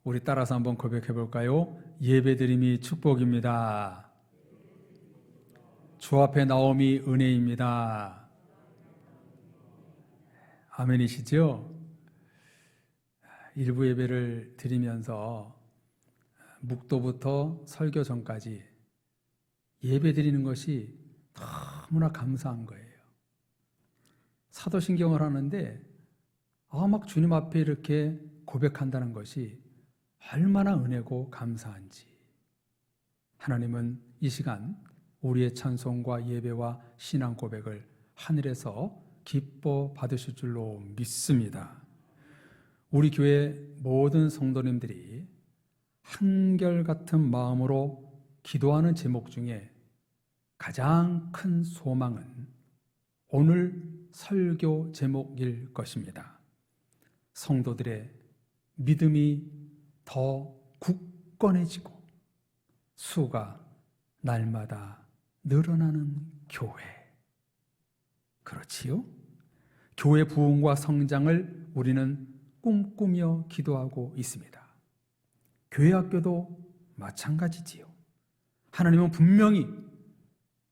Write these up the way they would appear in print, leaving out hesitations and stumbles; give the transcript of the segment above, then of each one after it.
우리 따라서 한번 고백해 볼까요? 예배드림이 축복입니다. 주 앞에 나옴이 은혜입니다. 아멘이시죠? 일부 예배를 드리면서 묵도부터 설교 전까지 예배 드리는 것이 너무나 감사한 거예요. 사도신경을 하는데 막 주님 앞에 이렇게 고백한다는 것이 얼마나 은혜고 감사한지. 하나님은 이 시간 우리의 찬송과 예배와 신앙 고백을 하늘에서 기뻐 받으실 줄로 믿습니다. 우리 교회 모든 성도님들이 한결같은 마음으로 기도하는 제목 중에 가장 큰 소망은 오늘 설교 제목일 것입니다. 성도들의 믿음이 더 굳건해지고 수가 날마다 늘어나는 교회. 그렇지요? 교회 부흥과 성장을 우리는 꿈꾸며 기도하고 있습니다. 교회 학교도 마찬가지지요. 하나님은 분명히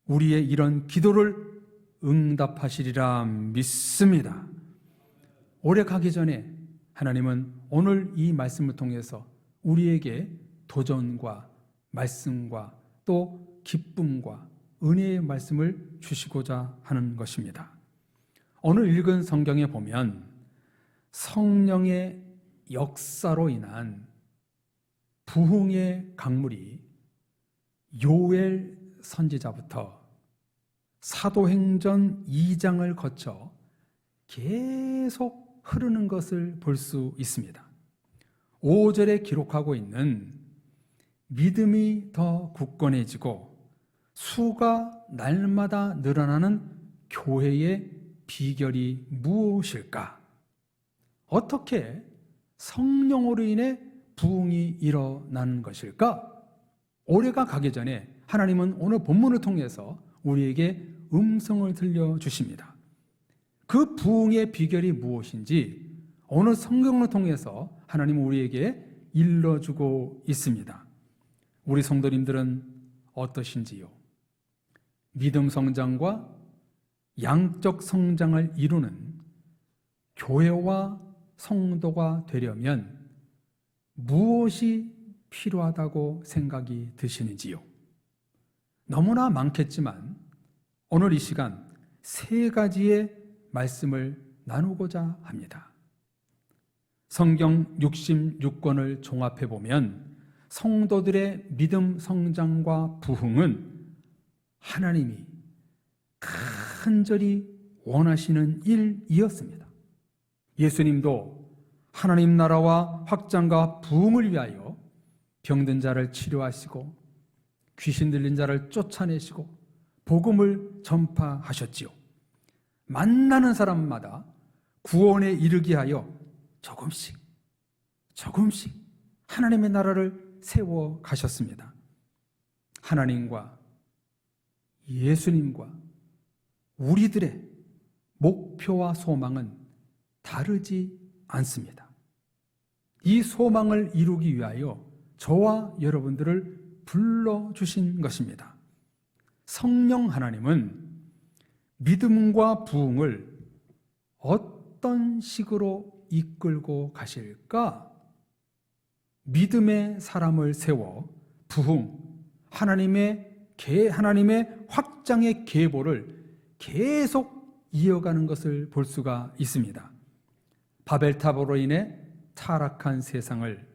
우리의 이런 기도를 응답하시리라 믿습니다. 오래 가기 전에 하나님은 오늘 이 말씀을 통해서 우리에게 도전과 말씀과 또 기쁨과 은혜의 말씀을 주시고자 하는 것입니다. 오늘 읽은 성경에 보면 성령의 역사로 인한 부흥의 강물이 요엘 선지자부터 사도행전 2장을 거쳐 계속 흐르는 것을 볼 수 있습니다. 5절에 기록하고 있는 믿음이 더 굳건해지고 수가 날마다 늘어나는 교회의 비결이 무엇일까? 어떻게 성령으로 인해 부흥이 일어나는 것일까? 올해가 가기 전에 하나님은 오늘 본문을 통해서 우리에게 음성을 들려주십니다. 그 부흥의 비결이 무엇인지 오늘 성경을 통해서 하나님은 우리에게 일러주고 있습니다. 우리 성도님들은 어떠신지요? 믿음 성장과 양적 성장을 이루는 교회와 성도가 되려면 무엇이 필요하다고 생각이 드시는지요? 너무나 많겠지만 오늘 이 시간 3가지의 말씀을 나누고자 합니다. 성경 66권을 종합해 보면 성도들의 믿음 성장과 부흥은 하나님이 간절히 원하시는 일이었습니다. 예수님도 하나님 나라와 확장과 부흥을 위하여 병든 자를 치료하시고 귀신 들린 자를 쫓아내시고 복음을 전파하셨지요. 만나는 사람마다 구원에 이르게 하여 조금씩 하나님의 나라를 세워 가셨습니다. 하나님과 예수님과 우리들의 목표와 소망은 다르지 않습니다. 이 소망을 이루기 위하여 저와 여러분들을 불러주신 것입니다. 성령 하나님은 믿음과 부흥을 어떤 식으로 이끌고 가실까? 믿음의 사람을 세워 부흥, 하나님의 확장의 계보를 계속 이어가는 것을 볼 수가 있습니다. 바벨탑으로 인해 타락한 세상을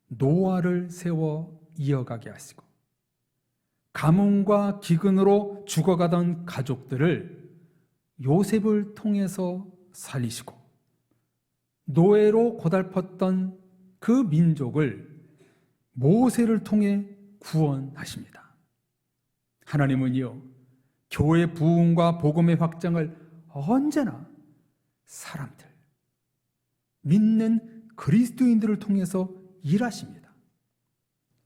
노아를 세워 이어가게 하시고 가뭄과 기근으로 죽어가던 가족들을 요셉을 통해서 살리시고 노예로 고달팠던 그 민족을 모세를 통해 구원하십니다. 하나님은요, 교회 부흥과 복음의 확장을 언제나 사람들, 믿는 그리스도인들을 통해서 일하십니다.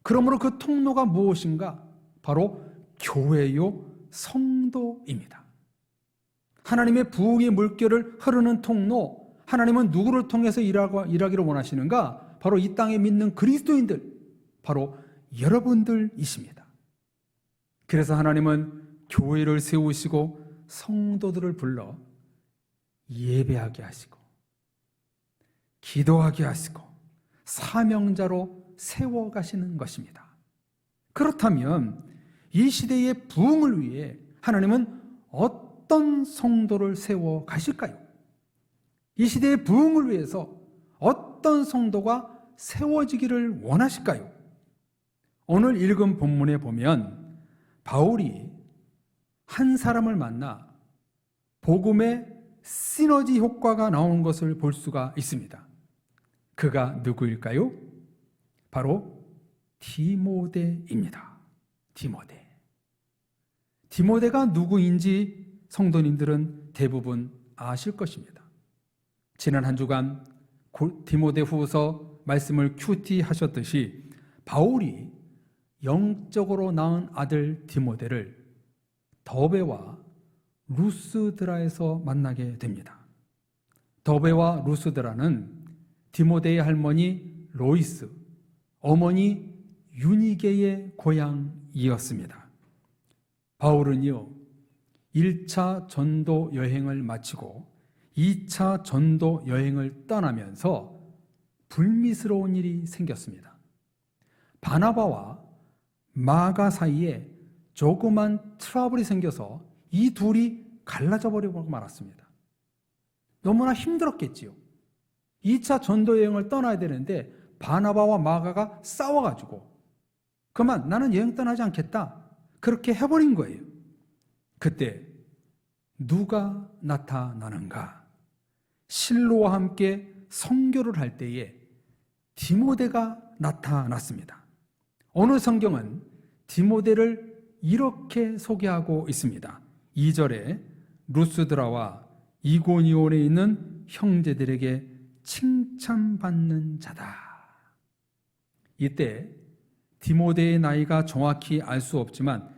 그러므로 그 통로가 무엇인가? 바로 교회요 성도입니다. 하나님의 부흥의 물결을 흐르는 통로, 하나님은 누구를 통해서 일하기를 원하시는가? 바로 이 땅에 믿는 그리스도인들, 바로 여러분들이십니다. 그래서 하나님은 교회를 세우시고 성도들을 불러 예배하게 하시고 기도하게 하시고 사명자로 세워가시는 것입니다. 그렇다면 이 시대의 부흥을 위해 하나님은 어떤 성도를 세워 가실까요? 이 시대의 부흥을 위해서 어떤 성도가 세워지기를 원하실까요? 오늘 읽은 본문에 보면 바울이 한 사람을 만나 복음의 시너지 효과가 나오는 것을 볼 수가 있습니다. 그가 누구일까요? 바로 디모데입니다. 디모데가 누구인지 성도님들은 대부분 아실 것입니다. 지난 한 주간 디모데 후서 말씀을 큐티 하셨듯이 바울이 영적으로 낳은 아들 디모데를 더베와 루스드라에서 만나게 됩니다. 더베와 루스드라는 디모데의 할머니 로이스, 어머니 유니게의 고향이었습니다. 바울은요, 1차 전도 여행을 마치고 2차 전도 여행을 떠나면서 불미스러운 일이 생겼습니다. 바나바와 마가 사이에 조그만 트러블이 생겨서 이 둘이 갈라져 버리고 말았습니다. 너무나 힘들었겠지요. 2차 전도 여행을 떠나야 되는데 바나바와 마가가 싸워가지고 그만 나는 여행 떠나지 않겠다 그렇게 해버린 거예요. 그때 누가 나타나는가? 실로와 함께 선교를 할 때에 디모데가 나타났습니다. 오늘 성경은 디모데를 이렇게 소개하고 있습니다. 2절에 루스드라와 이고니온에 있는 형제들에게 칭찬받는 자다. 이때 디모데의 나이가 정확히 알 수 없지만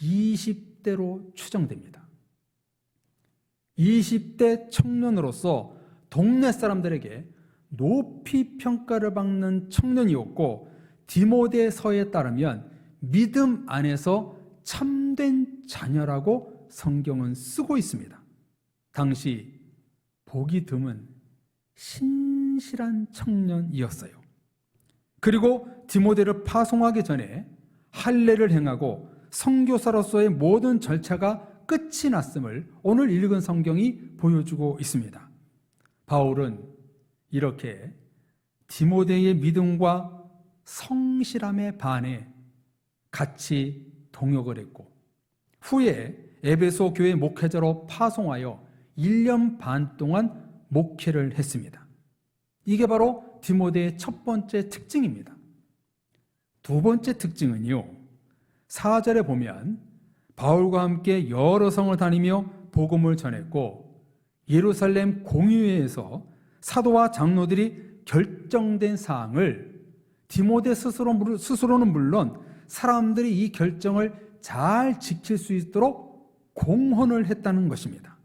20대로 추정됩니다. 20대 청년으로서 동네 사람들에게 높이 평가를 받는 청년이었고 디모데서에 따르면 믿음 안에서 참된 자녀라고 성경은 쓰고 있습니다. 당시 보기 드문 신실한 청년이었어요. 그리고 디모데를 파송하기 전에 할례를 행하고 선교사로서의 모든 절차가 끝이 났음을 오늘 읽은 성경이 보여주고 있습니다. 바울은 이렇게 디모데의 믿음과 성실함에 반해 같이 동역을 했고 후에 에베소 교회 목회자로 파송하여 1년 반 동안 목회를 했습니다. 이게 바로 디모데의 첫 번째 특징입니다. 두 번째 특징은요, 4절에 보면 바울과 함께 여러 성을 다니며 복음을 전했고 예루살렘 공의회에서 사도와 장로들이 결정된 사항을 디모데 스스로는 물론 사람들이 이 결정을 잘 지킬 수 있도록 공헌을 했다는 것입니다.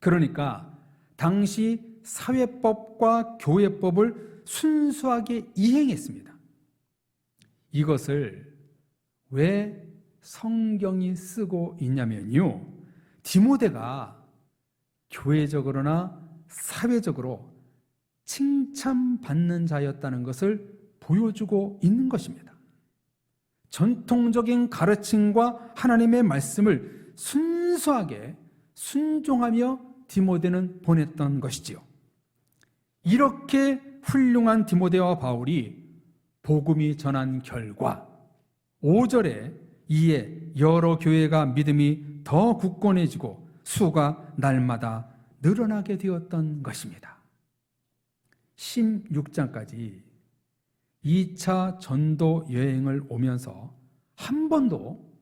그러니까 당시 사회법과 교회법을 순수하게 이행했습니다. 이것을 왜 성경이 쓰고 있냐면요, 디모데가 교회적으로나 사회적으로 칭찬받는 자였다는 것을 보여주고 있는 것입니다. 전통적인 가르침과 하나님의 말씀을 순수하게 순종하며 디모데는 보냈던 것이지요. 이렇게 훌륭한 디모데와 바울이 복음이 전한 결과 5절에 이에 여러 교회가 믿음이 더 굳건해지고 수가 날마다 늘어나게 되었던 것입니다. 16장까지 2차 전도 여행을 오면서 한 번도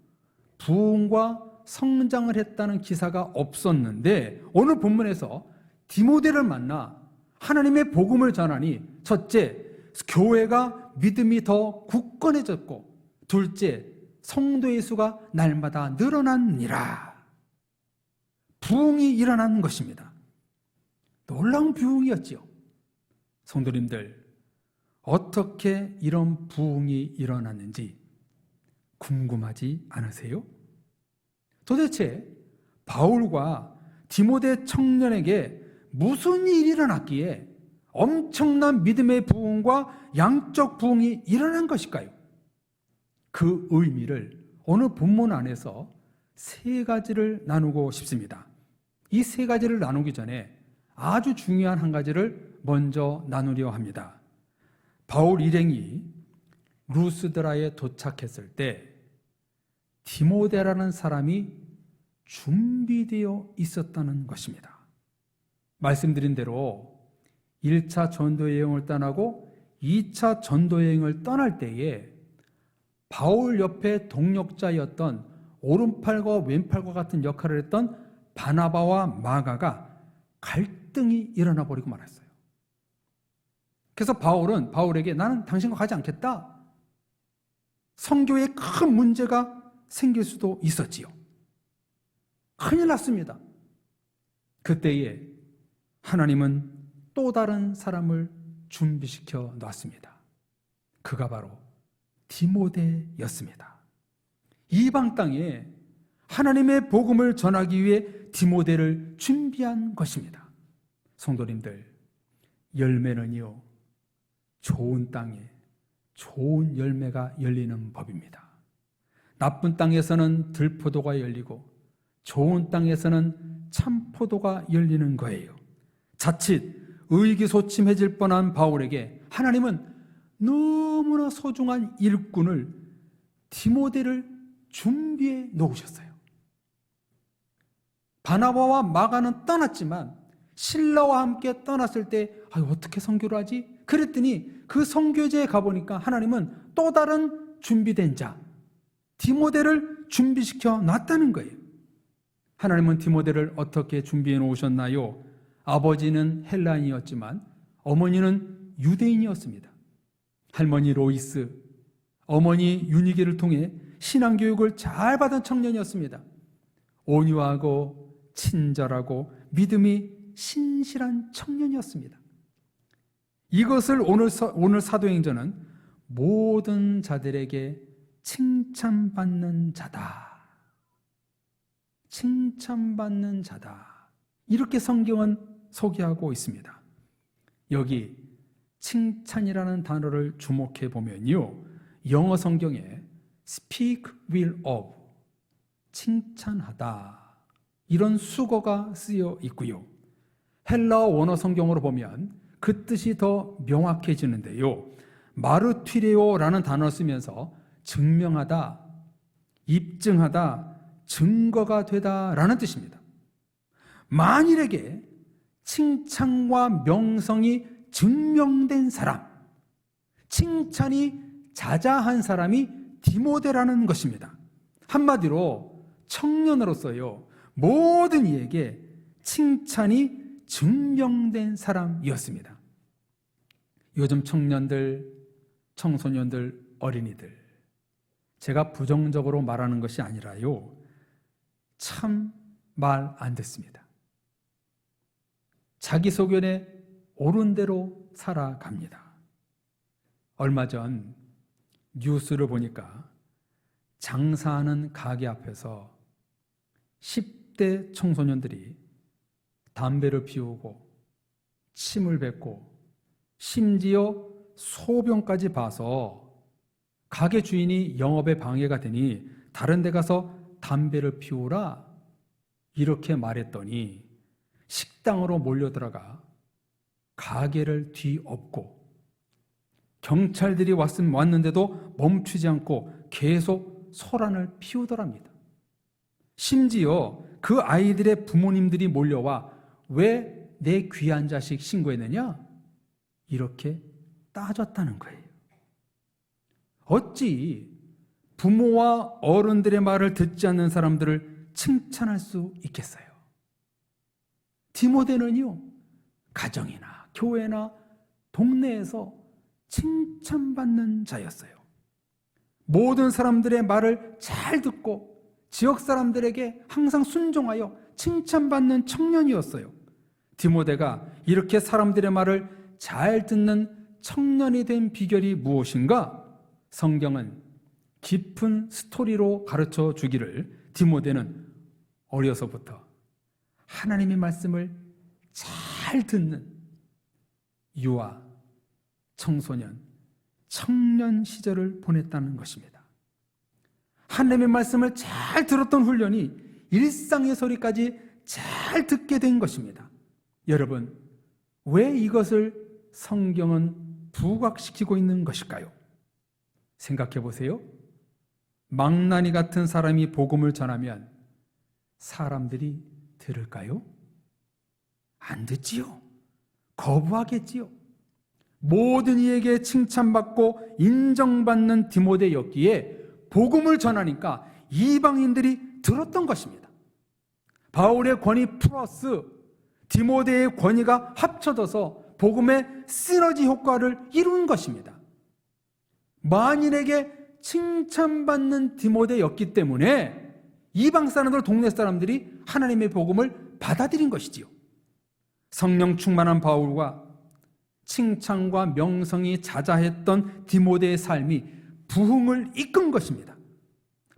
부흥과 성장을 했다는 기사가 없었는데 오늘 본문에서 디모데를 만나 하나님의 복음을 전하니 첫째, 교회가 믿음이 더 굳건해졌고 둘째, 성도의 수가 날마다 늘어나니라. 부흥이 일어나는 것입니다. 놀라운 부흥이었지요. 성도님들, 어떻게 이런 부흥이 일어났는지 궁금하지 않으세요? 도대체 바울과 디모데 청년에게 무슨 일이 일어났기에 엄청난 믿음의 부흥과 양적 부흥이 일어난 것일까요? 그 의미를 오늘 본문 안에서 세 가지를 나누고 싶습니다. 이 세 가지를 나누기 전에 아주 중요한 한 가지를 먼저 나누려 합니다. 바울 일행이 루스드라에 도착했을 때 디모데라는 사람이 준비되어 있었다는 것입니다. 말씀드린 대로 1차 전도 여행을 떠나고 2차 전도 여행을 떠날 때에 바울 옆에 동력자였던 오른팔과 왼팔과 같은 역할을 했던 바나바와 마가가 갈등이 일어나 버리고 말았어요. 그래서 바울은 바울에게 나는 당신과 가지 않겠다. 선교에 큰 문제가 생길 수도 있었지요. 큰일 났습니다. 그때에 하나님은 또 다른 사람을 준비시켜 놨습니다. 그가 바로 디모데였습니다. 이방 땅에 하나님의 복음을 전하기 위해 디모데를 준비한 것입니다. 성도님들, 열매는요, 좋은 땅에 좋은 열매가 열리는 법입니다. 나쁜 땅에서는 들포도가 열리고 좋은 땅에서는 참포도가 열리는 거예요. 자칫 의기소침해질 뻔한 바울에게 하나님은 너무나 소중한 일꾼을 디모데를 준비해 놓으셨어요. 바나바와 마가는 떠났지만 실라와 함께 떠났을 때 어떻게 선교를 하지? 그랬더니 그 선교지에 가보니까 하나님은 또 다른 준비된 자 디모데를 준비시켜 놨다는 거예요. 하나님은 디모데를 어떻게 준비해 놓으셨나요? 아버지는 헬라인이었지만 어머니는 유대인이었습니다. 할머니 로이스, 어머니 유니게를 통해 신앙교육을 잘 받은 청년이었습니다. 온유하고 친절하고 믿음이 신실한 청년이었습니다. 이것을 오늘 사도행전은 모든 자들에게 칭찬받는 자다. 칭찬받는 자다. 이렇게 성경은 소개하고 있습니다. 여기 칭찬이라는 단어를 주목해 보면요, 영어 성경에 speak well of, 칭찬하다, 이런 수거가 쓰여 있고요. 헬라어 원어 성경으로 보면 그 뜻이 더 명확해지는데요, 마르튀레오라는 단어를 쓰면서 증명하다, 입증하다, 증거가 되다라는 뜻입니다. 만일에게 칭찬과 명성이 증명된 사람, 칭찬이 자자한 사람이 디모데라는 것입니다. 한마디로 청년으로서요, 모든 이에게 칭찬이 증명된 사람이었습니다. 요즘 청년들, 청소년들, 어린이들, 제가 부정적으로 말하는 것이 아니라요, 참 말 안 듣습니다. 자기 소견에 옳은 대로 살아갑니다. 얼마 전 뉴스를 보니까 장사하는 가게 앞에서 10대 청소년들이 담배를 피우고 침을 뱉고 심지어 소변까지 봐서 가게 주인이 영업에 방해가 되니 다른 데 가서 담배를 피우라 이렇게 말했더니 식당으로 몰려들어가 가게를 뒤엎고 경찰들이 왔는데도 멈추지 않고 계속 소란을 피우더랍니다. 심지어 그 아이들의 부모님들이 몰려와 왜 내 귀한 자식 신고했느냐? 이렇게 따졌다는 거예요. 어찌 부모와 어른들의 말을 듣지 않는 사람들을 칭찬할 수 있겠어요? 디모데는요, 가정이나 교회나 동네에서 칭찬받는 자였어요. 모든 사람들의 말을 잘 듣고 지역 사람들에게 항상 순종하여 칭찬받는 청년이었어요. 디모데가 이렇게 사람들의 말을 잘 듣는 청년이 된 비결이 무엇인가? 성경은 깊은 스토리로 가르쳐 주기를 디모데는 어려서부터 하나님의 말씀을 잘 듣는 유아, 청소년, 청년 시절을 보냈다는 것입니다. 하나님의 말씀을 잘 들었던 훈련이 일상의 소리까지 잘 듣게 된 것입니다. 여러분, 왜 이것을 성경은 부각시키고 있는 것일까요? 생각해 보세요. 망나니 같은 사람이 복음을 전하면 사람들이 들을까요? 안 듣지요. 거부하겠지요. 모든 이에게 칭찬받고 인정받는 디모데였기에 복음을 전하니까 이방인들이 들었던 것입니다. 바울의 권위 플러스 디모데의 권위가 합쳐져서 복음의 시너지 효과를 이룬 것입니다. 만인에게 칭찬받는 디모데였기 때문에 이방 사람들, 동네 사람들이 하나님의 복음을 받아들인 것이지요. 성령 충만한 바울과 칭찬과 명성이 자자했던 디모데의 삶이 부흥을 이끈 것입니다.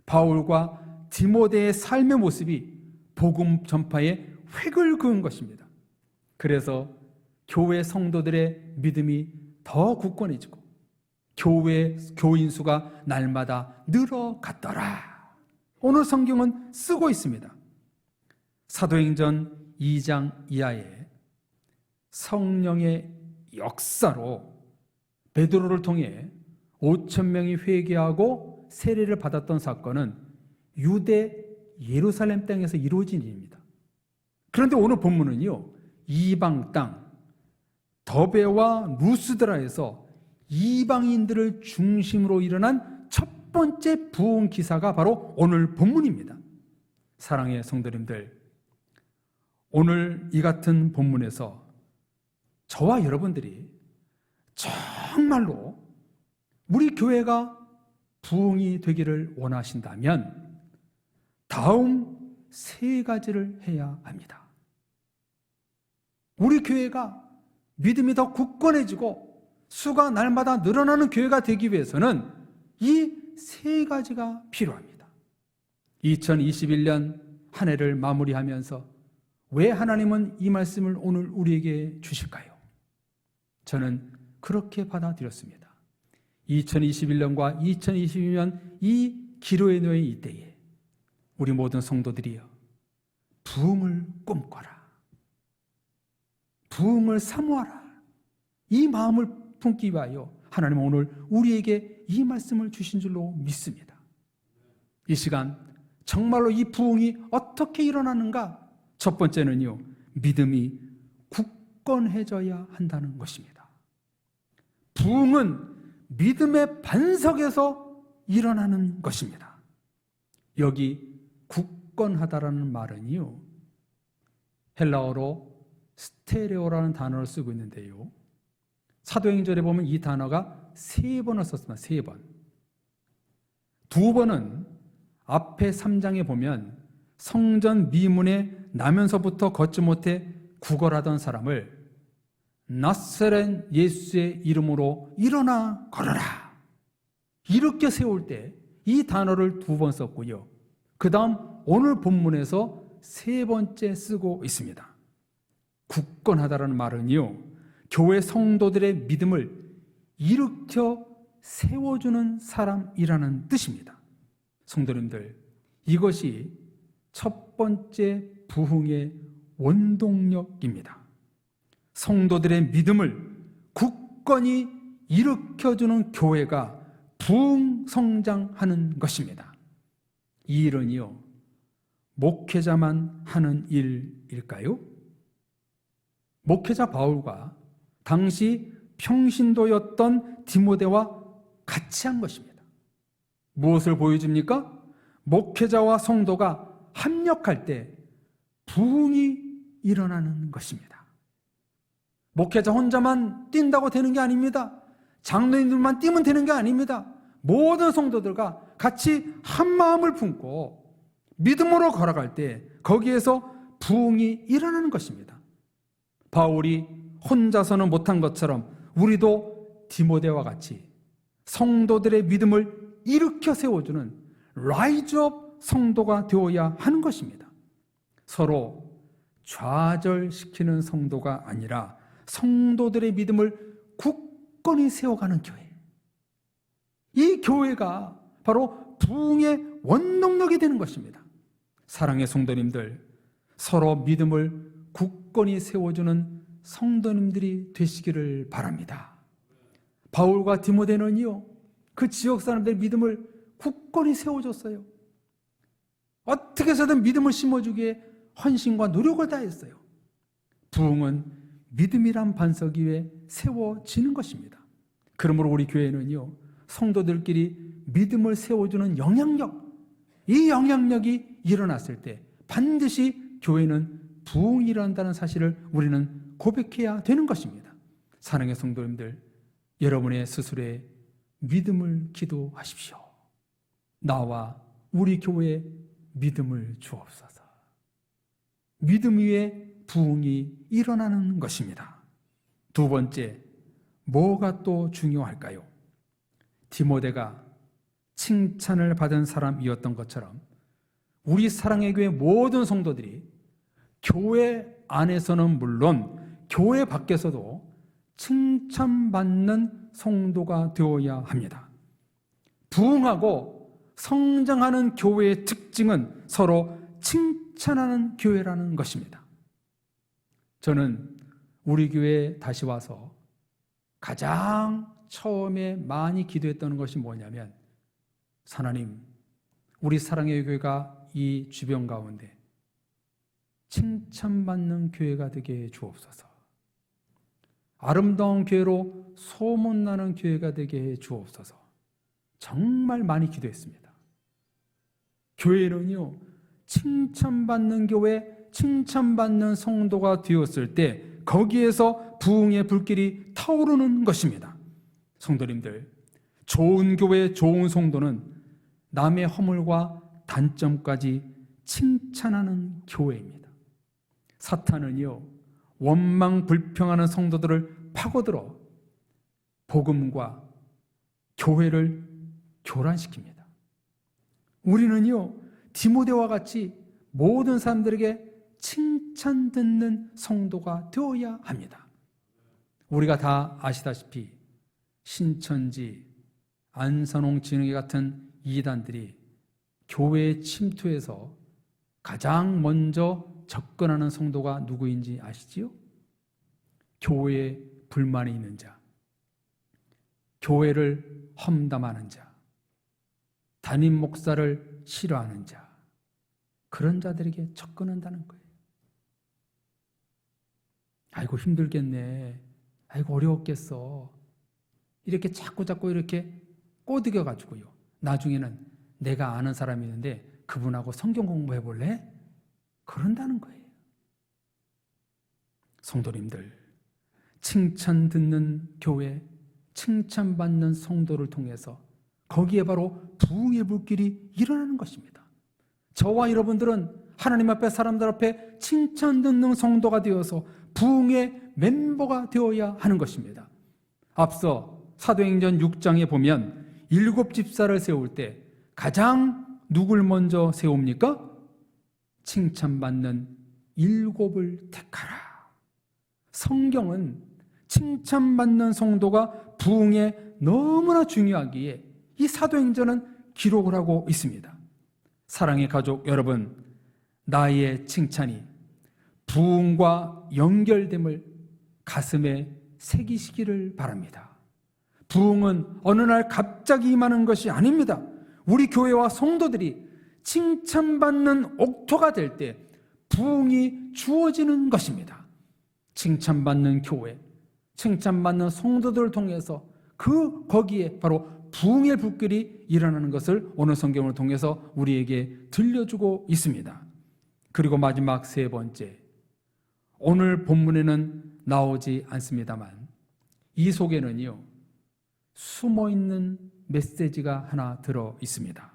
바울과 디모데의 삶의 모습이 복음 전파에 획을 그은 것입니다. 그래서 교회 성도들의 믿음이 더 굳건해지고 교회 교인 수가 날마다 늘어갔더라. 오늘 성경은 쓰고 있습니다. 사도행전 2장 이하에 성령의 역사로 베드로를 통해 5,000명이 회개하고 세례를 받았던 사건은 유대 예루살렘 땅에서 이루어진 일입니다. 그런데 오늘 본문은요, 이방 땅 더베와 루스드라에서 이방인들을 중심으로 일어난 첫 번째 부흥 기사가 바로 오늘 본문입니다. 사랑의 성도님들, 오늘 이 같은 본문에서 저와 여러분들이 정말로 우리 교회가 부흥이 되기를 원하신다면 다음 세 가지를 해야 합니다. 우리 교회가 믿음이 더 굳건해지고 수가 날마다 늘어나는 교회가 되기 위해서는 이 세 가지가 필요합니다. 2021년 한 해를 마무리하면서 왜 하나님은 이 말씀을 오늘 우리에게 주실까요? 저는 그렇게 받아들였습니다. 2021년과 2022년 이 기로에 놓인 이때에 우리 모든 성도들이여 부흥을 꿈꿔라. 부흥을 사모하라. 이 마음을 품기 위하여 하나님은 오늘 우리에게 이 말씀을 주신 줄로 믿습니다. 이 시간 정말로 이 부흥이 어떻게 일어나는가? 첫 번째는요, 믿음이 굳건해져야 한다는 것입니다. 부흥은 믿음의 반석에서 일어나는 것입니다. 여기 굳건하다라는 말은요, 헬라어로 스테레오라는 단어를 쓰고 있는데요, 사도행전에 보면 이 단어가 3번을 썼습니다. 3번. 2번은 앞에 3장에 보면 성전 미문에 나면서부터 걷지 못해 구걸하던 사람을 나사렛 예수의 이름으로 일어나 걸어라. 이렇게 세울 때 이 단어를 2번 썼고요. 그 다음 오늘 본문에서 3번째 쓰고 있습니다. 굳건하다라는 말은요, 교회 성도들의 믿음을 일으켜 세워주는 사람이라는 뜻입니다. 성도님들, 이것이 첫 번째 부흥의 원동력입니다. 성도들의 믿음을 굳건히 일으켜주는 교회가 부흥 성장하는 것입니다. 이 일은요, 목회자만 하는 일일까요? 목회자 바울과 당시 평신도였던 디모데와 같이 한 것입니다. 무엇을 보여줍니까? 목회자와 성도가 합력할 때 부흥이 일어나는 것입니다. 목회자 혼자만 뛴다고 되는 게 아닙니다. 장로님들만 뛰면 되는 게 아닙니다. 모든 성도들과 같이 한 마음을 품고 믿음으로 걸어갈 때 거기에서 부흥이 일어나는 것입니다. 바울이 혼자서는 못한 것처럼 우리도 디모데와 같이 성도들의 믿음을 일으켜 세워주는 라이즈업 성도가 되어야 하는 것입니다. 서로 좌절시키는 성도가 아니라 성도들의 믿음을 굳건히 세워가는 교회. 이 교회가 바로 부흥의 원동력이 되는 것입니다. 사랑의 성도님들, 서로 믿음을 굳건히 세워주는 성도님들이 되시기를 바랍니다. 바울과 디모데는요, 그 지역 사람들의 믿음을 굳건히 세워줬어요. 어떻게 해서든 믿음을 심어주기에 헌신과 노력을 다했어요. 부흥은 믿음이란 반석 위에 세워지는 것입니다. 그러므로 우리 교회는요, 성도들끼리 믿음을 세워주는 영향력, 이 영향력이 일어났을 때 반드시 교회는 부흥이 일어난다는 사실을 우리는 고백해야 되는 것입니다. 사랑의 성도님들, 여러분의 스스로의 믿음을 기도하십시오. 나와 우리 교회에 믿음을 주옵소서. 믿음 위에 부흥이 일어나는 것입니다. 두 번째, 뭐가 또 중요할까요? 디모데가 칭찬을 받은 사람이었던 것처럼 우리 사랑의 교회 모든 성도들이 교회 안에서는 물론 교회 밖에서도 칭찬받는 성도가 되어야 합니다. 부흥하고 성장하는 교회의 특징은 서로 칭찬하는 교회라는 것입니다. 저는 우리 교회에 다시 와서 가장 처음에 많이 기도했던 것이 뭐냐면, 하나님, 우리 사랑의 교회가 이 주변 가운데 칭찬받는 교회가 되게 주옵소서. 아름다운 교회로 소문나는 교회가 되게 주옵소서. 정말 많이 기도했습니다. 교회는요, 칭찬받는 교회, 칭찬받는 성도가 되었을 때 거기에서 부흥의 불길이 타오르는 것입니다. 성도님들, 좋은 교회, 좋은 성도는 남의 허물과 단점까지 칭찬하는 교회입니다. 사탄은요, 원망 불평하는 성도들을 파고들어 복음과 교회를 교란시킵니다. 우리는요, 디모데와 같이 모든 사람들에게 칭찬 듣는 성도가 되어야 합니다. 우리가 다 아시다시피 신천지, 안선홍 진흥회 같은 이단들이 교회에 침투해서 가장 먼저 접근하는 성도가 누구인지 아시지요? 교회에 불만이 있는 자, 교회를 험담하는 자, 담임 목사를 싫어하는 자, 그런 자들에게 접근한다는 거예요. 아이고 힘들겠네, 아이고 어려웠겠어, 이렇게 자꾸 이렇게 꼬드겨가지고요, 나중에는 내가 아는 사람이 있는데 그분하고 성경 공부해 볼래? 그런다는 거예요. 성도님들, 칭찬 듣는 교회, 칭찬받는 성도를 통해서 거기에 바로 부흥의 불길이 일어나는 것입니다. 저와 여러분들은 하나님 앞에, 사람들 앞에 칭찬 듣는 성도가 되어서 부흥의 멤버가 되어야 하는 것입니다. 앞서 사도행전 6장에 보면 7 집사를 세울 때 가장 누굴 먼저 세웁니까? 칭찬받는 7을 택하라. 성경은 칭찬받는 성도가 부흥에 너무나 중요하기에 이 사도행전은 기록을 하고 있습니다. 사랑의 가족 여러분, 나의 칭찬이 부흥과 연결됨을 가슴에 새기시기를 바랍니다. 부흥은 어느 날 갑자기 임하는 것이 아닙니다. 우리 교회와 성도들이 칭찬받는 옥토가 될 때 부흥이 주어지는 것입니다. 칭찬받는 교회, 칭찬받는 성도들을 통해서 거기에 바로 부흥의 불길이 일어나는 것을 오늘 성경을 통해서 우리에게 들려주고 있습니다. 그리고 마지막 세 번째, 오늘 본문에는 나오지 않습니다만 이 속에는요, 숨어있는 메시지가 하나 들어 있습니다.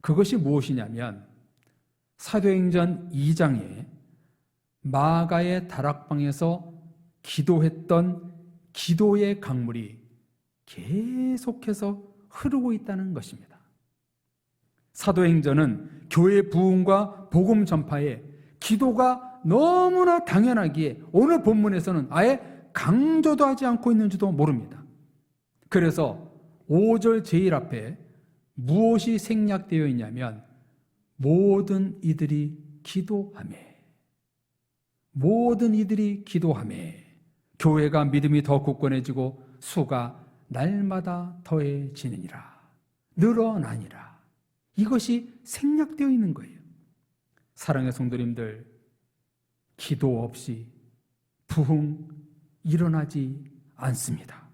그것이 무엇이냐면 사도행전 2장에 마가의 다락방에서 기도했던 기도의 강물이 계속해서 흐르고 있다는 것입니다. 사도행전은 교회 부흥과 복음 전파에 기도가 너무나 당연하기에 오늘 본문에서는 아예 강조도 하지 않고 있는지도 모릅니다. 그래서 5절 제일 앞에 무엇이 생략되어 있냐면 모든 이들이 기도하매, 모든 이들이 기도하매 교회가 믿음이 더 굳건해지고 수가 날마다 더해지느니라, 늘어나니라. 이것이 생략되어 있는 거예요. 사랑의 성도님들, 기도 없이 부흥 일어나지 않습니다.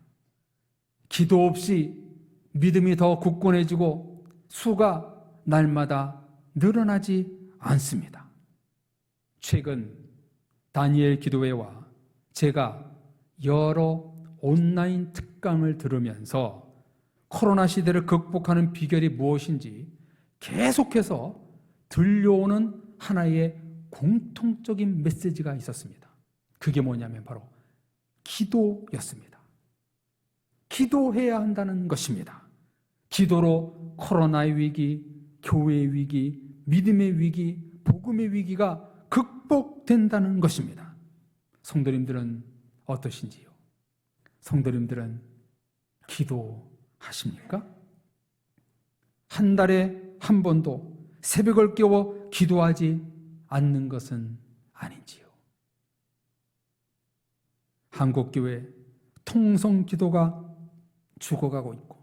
기도 없이 믿음이 더 굳건해지고 수가 날마다 늘어나지 않습니다. 최근 다니엘 기도회와 제가 여러 온라인 특강을 들으면서 코로나 시대를 극복하는 비결이 무엇인지 계속해서 들려오는 하나의 공통적인 메시지가 있었습니다. 그게 뭐냐면 바로 기도였습니다. 기도해야 한다는 것입니다. 기도로 코로나의 위기, 교회의 위기, 믿음의 위기, 복음의 위기가 극복된다는 것입니다. 성도님들은 어떠신지요? 성도님들은 기도하십니까? 한 달에 한 번도 새벽을 깨워 기도하지 않는 것은 아닌지요? 한국교회 통성 기도가 죽어가고 있고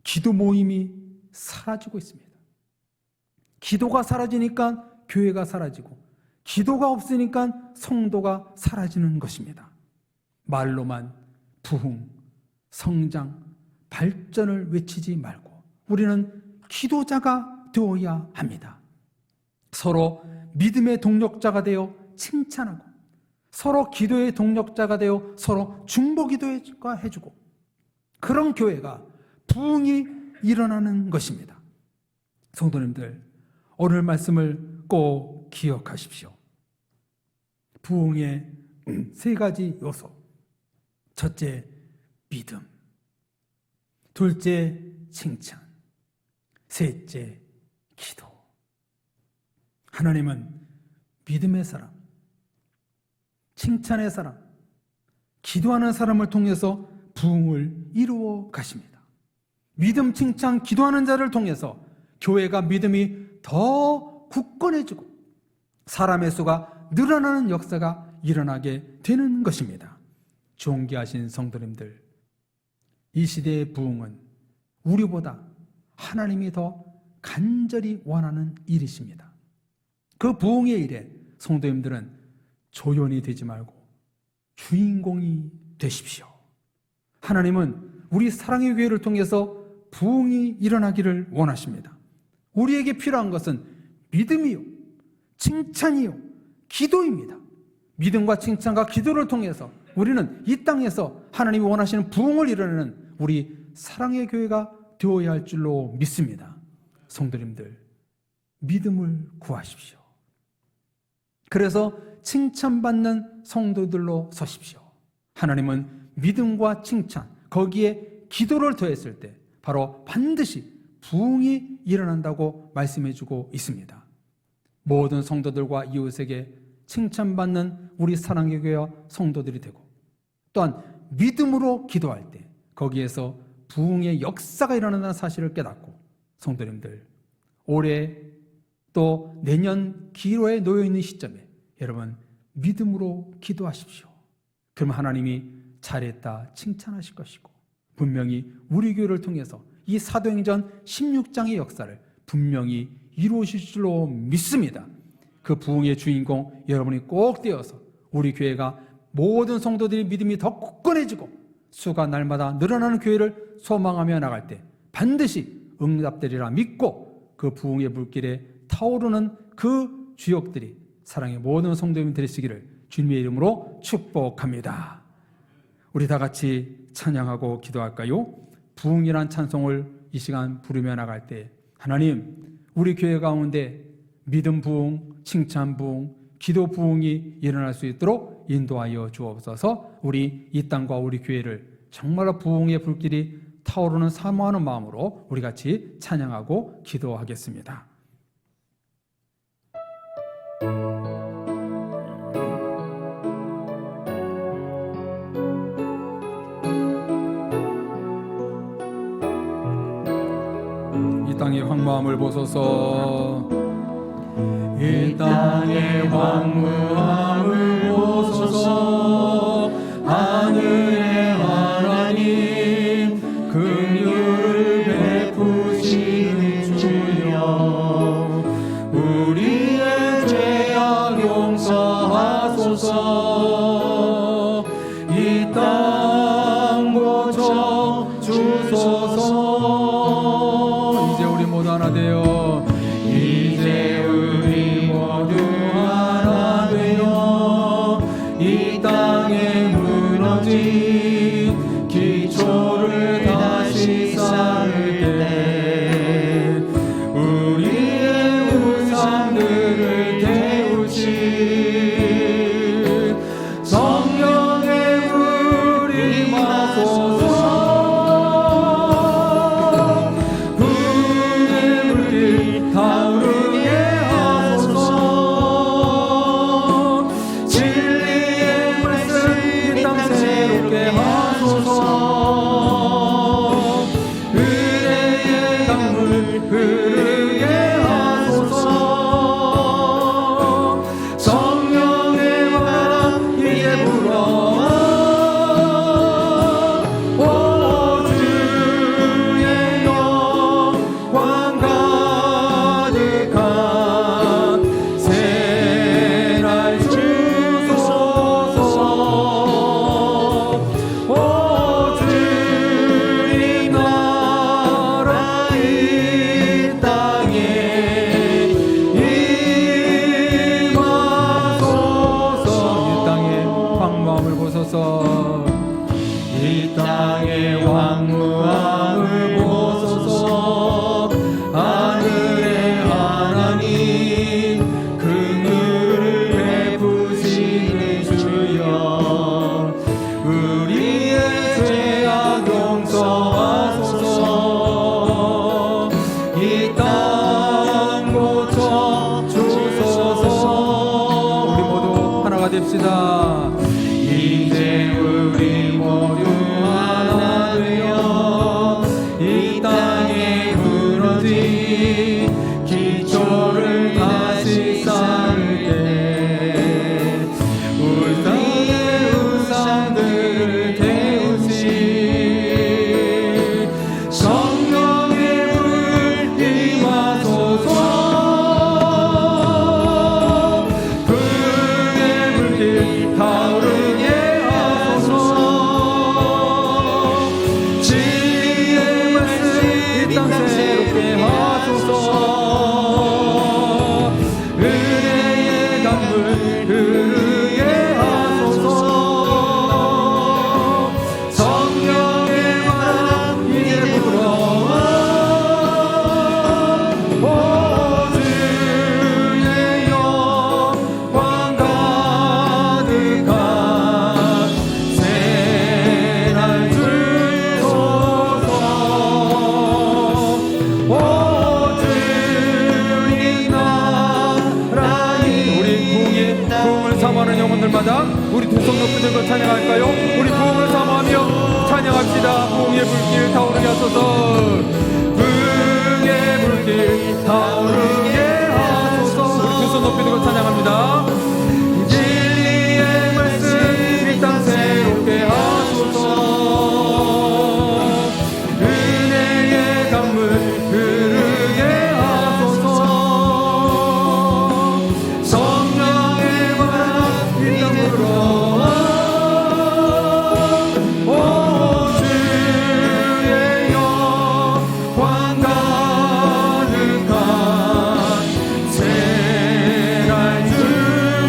기도 모임이 사라지고 있습니다. 기도가 사라지니까 교회가 사라지고 기도가 없으니까 성도가 사라지는 것입니다. 말로만 부흥, 성장, 발전을 외치지 말고 우리는 기도자가 되어야 합니다. 서로 믿음의 동력자가 되어 칭찬하고 서로 기도의 동력자가 되어 서로 중보기도해주고 그런 교회가 부흥이 일어나는 것입니다. 성도님들, 오늘 말씀을 꼭 기억하십시오. 부흥의 세 가지 요소. 첫째, 믿음. 둘째, 칭찬. 셋째, 기도. 하나님은 믿음의 사람, 칭찬의 사람, 기도하는 사람을 통해서 부흥을 이루어 가십니다. 믿음, 칭찬, 기도하는 자를 통해서 교회가 믿음이 더 굳건해지고 사람의 수가 늘어나는 역사가 일어나게 되는 것입니다. 존귀하신 성도님들, 이 시대의 부흥은 우리보다 하나님이 더 간절히 원하는 일이십니다. 그 부흥의 일에 성도님들은 조연이 되지 말고 주인공이 되십시오. 하나님은 우리 사랑의 교회를 통해서 부흥이 일어나기를 원하십니다. 우리에게 필요한 것은 믿음이요, 칭찬이요, 기도입니다. 믿음과 칭찬과 기도를 통해서 우리는 이 땅에서 하나님이 원하시는 부흥을 이루는 우리 사랑의 교회가 되어야 할 줄로 믿습니다. 성도님들, 믿음을 구하십시오. 그래서 칭찬받는 성도들로 서십시오. 하나님은 믿음과 칭찬, 거기에 기도를 더했을 때 바로 반드시 부흥이 일어난다고 말씀해주고 있습니다. 모든 성도들과 이웃에게 칭찬받는 우리 사랑의 교회와 성도들이 되고 또한 믿음으로 기도할 때 거기에서 부흥의 역사가 일어난다는 사실을 깨닫고 성도님들, 올해 또 내년 기로에 놓여있는 시점에 여러분 믿음으로 기도하십시오. 그러면 하나님이 잘했다 칭찬하실 것이고 분명히 우리 교회를 통해서 이 사도행전 16장의 역사를 분명히 이루어질 줄로 믿습니다. 그 부흥의 주인공 여러분이 꼭 되어서 우리 교회가 모든 성도들의 믿음이 더 굳건해지고 수가 날마다 늘어나는 교회를 소망하며 나갈 때 반드시 응답되리라 믿고 그 부흥의 물길에 타오르는 그 주역들이 사랑의 모든 성도님 되시기를 주님의 이름으로 축복합니다. 우리 다 같이 찬양하고 기도할까요? 부흥이란 찬송을 이 시간 부르며 나갈 때 하나님, 우리 교회 가운데 믿음 부흥, 칭찬 부흥, 기도 부흥이 일어날 수 있도록 인도하여 주옵소서. 우리 이 땅과 우리 교회를 정말로 부흥의 불길이 타오르는 사모하는 마음으로 우리 같이 찬양하고 기도하겠습니다. 이 땅의 황무함을 보소서. 이 땅의 황무함을 보소서. 하늘의 하나님 긍휼을 베푸시는 주여, 우리의 죄악 용서하소서. 이 땅 고쳐 주소서. 이제 우리 모두 하나 되어, 이제 우리 모두 하나 되어 이 땅에 무너진 기초를 다시 쌓을 때 우리의 우상들을 태우실 성령의 불이 임하소서. 불의 불길 타오르게 하소서. 진리의 말씀 이 땅 새롭게 하소서. 은혜의 강물 흐르게 하소서. 성령의 바람 이제 불어와. 오 주의 영광 가득한 새날 주소서. 오 주님 나라 이 땅에 임하소서. 이 땅의 황무함을 보소서. 이 땅의 황무함을 보소서. 하늘의 하나님 긍휼을 베푸시는 주여, 우리의 죄악 용서하소서. 이 땅 고쳐 주소서. 우리 모두 하나가 됩시다. 이제 우리 모두 하나 되어 이 땅에 무너진 기초를 다시 쌓을 때 우리의 우상들을 태우실 성령의 불 임하소서. 불의 불길 타오르게 하소서. 진리의 말씀 이 땅 새롭게 하소서. 은혜의 강물 흐르게 하소서. 성령의 바람 이제 불어와. 오 주의 영광 가득한 새날 주소서. 오 주님 나라 우리 부흥을 사모하는 영혼들마다 우리 두 손 높이 들고 찬양할까요? 우리 부흥을 사모하며 찬양합시다. 부흥의 불길 타오르게 하소서. 부흥의 불길 타오르게 하소서. 우리 두 손 높이 들고 찬양합니다. 진리의 말씀 이 땅 새롭게 하소서. 은혜의 강물 흐르게 하소서. 성령의 바람 이 땅 불어와. 오 주의 영광 가득한 새날 주소서.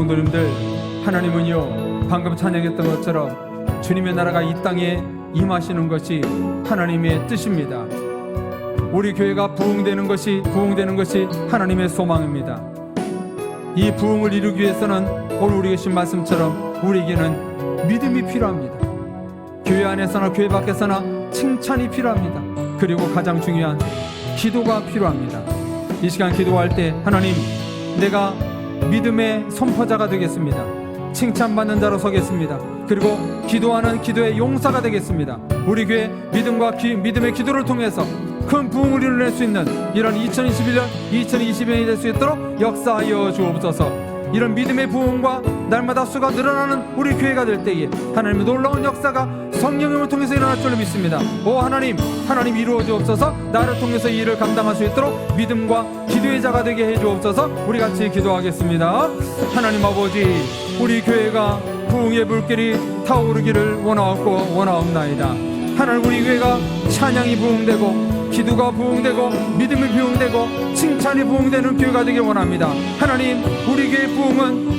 성도님들, 하나님은요 방금 찬양했던 것처럼 주님의 나라가 이 땅에 임하시는 것이 하나님의 뜻입니다. 우리 교회가 부흥되는 것이 하나님의 소망입니다. 이 부흥을 이루기 위해서는 오늘 우리에게 주신 말씀처럼 우리에게는 믿음이 필요합니다. 교회 안에서나 교회 밖에서나 칭찬이 필요합니다. 그리고 가장 중요한 기도가 필요합니다. 이 시간 기도할 때 하나님, 내가 믿음의 선포자가 되겠습니다. 칭찬받는 자로 서겠습니다. 그리고 기도하는 기도의 용사가 되겠습니다. 우리 교회 믿음의 기도를 통해서 큰 부흥을 이뤄낼 수 있는 이런 2021년 2020년이 될 수 있도록 역사하여 주옵소서. 이런 믿음의 부흥과 날마다 수가 늘어나는 우리 교회가 될 때에 하나님의 놀라운 역사가 성령님을 통해서 일어날 줄로 믿습니다. 오 하나님 이루어 주옵소서. 나를 통해서 이 일을 감당할 수 있도록 믿음과 기도의 자가 되게 해 주옵소서. 우리 같이 기도하겠습니다. 하나님 아버지, 우리 교회가 부흥의 불길이 타오르기를 원하옵나이다. 하나님, 우리 교회가 찬양이 부흥되고 기도가 부흥되고 믿음이 부흥되고 칭찬이 부흥되는 교회가 되길 원합니다. 하나님, 우리 교회의 부흥은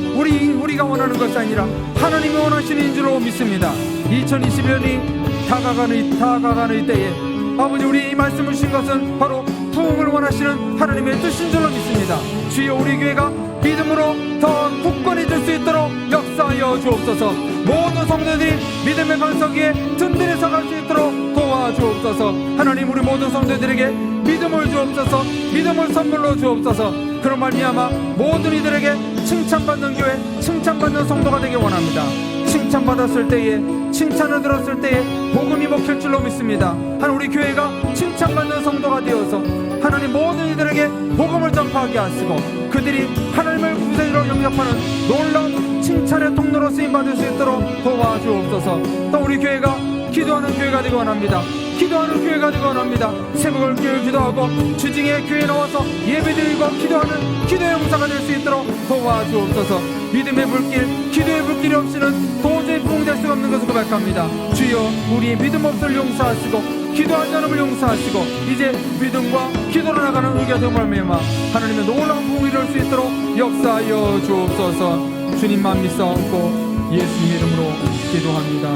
우리가 원하는 것이 아니라 하나님이 원하시는 줄로 믿습니다. 2021년이 다가가는 이 때에 아버지, 우리 이 말씀을 주신 것은 바로 부흥을 원하시는 하나님의 뜻인 줄로 믿습니다. 주여, 우리 교회가 믿음으로 더 굳건해질 수 있도록 역사하여 주옵소서. 모든 성도들이 믿음의 반석 위에 든든히 서갈 수 있도록 도와주옵소서. 하나님, 우리 모든 성도들에게 믿음을 주옵소서. 믿음을 선물로 주옵소서. 그런 말미암아 모든 이들에게 칭찬받는 교회, 칭찬받는 성도가 되길 원합니다. 칭찬받았을 때에, 칭찬을 들었을 때에 복음이 먹힐 줄로 믿습니다. 하나님, 우리 교회가 칭찬받는 성도가 되어서 하나님 모든 이들에게 복음을 전파하게 하시고 그들이 하나님을 구세주로 영접하는 놀라운 칭찬의 통로로 쓰임받을 수 있도록 도와주옵소서. 또 우리 교회가 기도하는 교회가 되기 원합니다. 기도하는 교회가 되기 원합니다. 새벽을 기도하고 주중에 교회에 나와서 예배드리고 기도하는 기도의 용사가 될 수 있도록 도와주옵소서. 믿음의 불길, 기도의 불길이 없이는 도저히 부흥될 수가 없는 것을 고백합니다. 주여, 우리의 믿음 없을 용서하시고 기도하지 않음을 용서하시고 이제 믿음과 기도로 나가는 우리가 되고 말미암아 하나님의 놀라운 부흥을 이룰 수 있도록 역사하여 주옵소서. 주님만 믿사옵고 예수님 이름으로 기도합니다.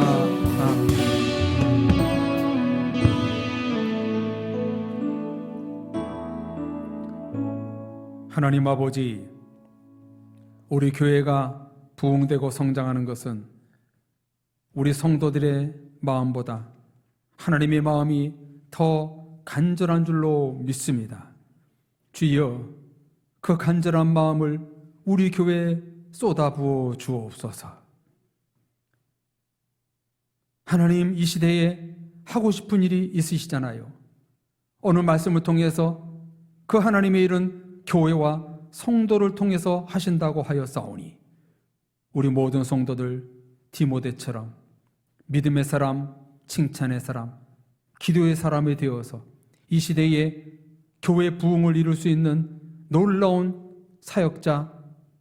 아멘. 하나님 아버지, 우리 교회가 부흥되고 성장하는 것은 우리 성도들의 마음보다 하나님의 마음이 더 간절한 줄로 믿습니다. 주여, 그 간절한 마음을 우리 교회에 쏟아부어 주옵소서. 하나님, 이 시대에 하고 싶은 일이 있으시잖아요. 오늘 말씀을 통해서 그 하나님의 일은 교회와 성도를 통해서 하신다고 하였사오니 우리 모든 성도들 디모데처럼 믿음의 사람, 칭찬의 사람, 기도의 사람이 되어서 이 시대에 교회 부흥을 이룰 수 있는 놀라운 사역자,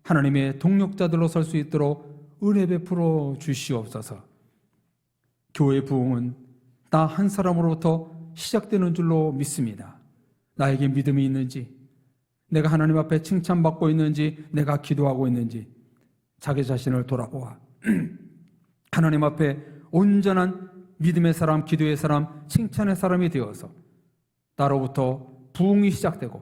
하나님의 동력자들로 설 수 있도록 은혜 베풀어 주시옵소서. 교회 부흥은 나 한 사람으로부터 시작되는 줄로 믿습니다. 나에게 믿음이 있는지, 내가 하나님 앞에 칭찬받고 있는지, 내가 기도하고 있는지 자기 자신을 돌아보아 하나님 앞에 온전한 믿음의 사람, 기도의 사람, 칭찬의 사람이 되어서 나로부터 부흥이 시작되고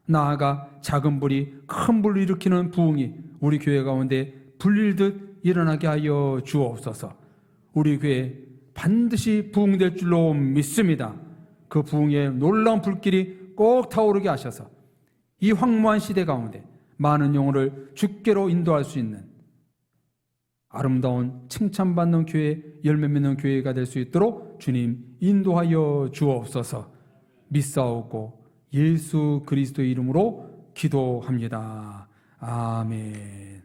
나아가 작은 불이 큰 불을 일으키는 부흥이 우리 교회 가운데 불릴듯 일어나게 하여 주옵소서. 우리 교회 반드시 부흥될 줄로 믿습니다. 그 부흥의 놀라운 불길이 꼭 타오르게 하셔서 이 황무한 시대 가운데 많은 영혼을 주께로 인도할 수 있는 아름다운 칭찬받는 교회, 열매 맺는 교회가 될 수 있도록 주님 인도하여 주옵소서. 믿사오고 예수 그리스도의 이름으로 기도합니다. 아멘.